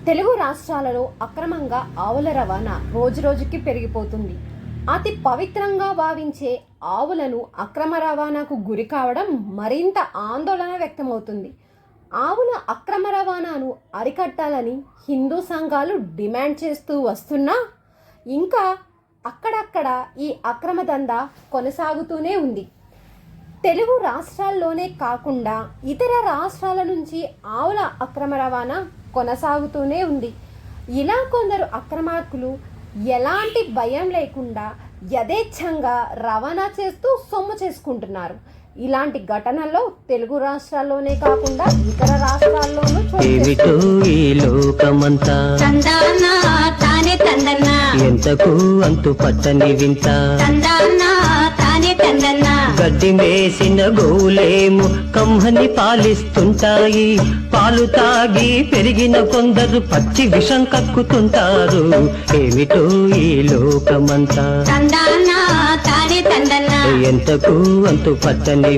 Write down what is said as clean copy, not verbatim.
తెలుగు రాష్ట్రాలలో అక్రమంగా ఆవుల రవాణా రోజురోజుకి పెరిగిపోతుంది. అతి పవిత్రంగా భావించే ఆవులను అక్రమ రవాణాకు గురి కావడం మరింత ఆందోళన వ్యక్తమవుతుంది. ఆవుల అక్రమ రవాణాను అరికట్టాలని హిందూ సంఘాలు డిమాండ్ చేస్తూ వస్తున్నా ఇంకా అక్కడక్కడ ఈ అక్రమ దందా కొనసాగుతూనే ఉంది. తెలుగు రాష్ట్రాల్లోనే కాకుండా ఇతర రాష్ట్రాల నుంచి ఆవుల అక్రమ రవాణా కొనసాగుతూనే ఉంది. ఇలా కొందరు అక్రమార్కులు ఎలాంటి భయం లేకుండా యథేచ్ఛంగా రవాణా చేస్తూ సొమ్ము చేసుకుంటున్నారు. ఇలాంటి ఘటనల్లో తెలుగు రాష్ట్రాల్లోనే కాకుండా ఇతర రాష్ట్రాల్లోనూ ఎంతకు అంతు పట్టని వింత గడ్డి వేసిన గోలేము కమ్మని పాలిస్తుంటాయి. పాలు తాగి పెరిగిన కొందరు పచ్చి విషం కక్కుతుంటారు. ఏమిటో ఈ లోకమంతా ఎంతకు అంతు పట్టని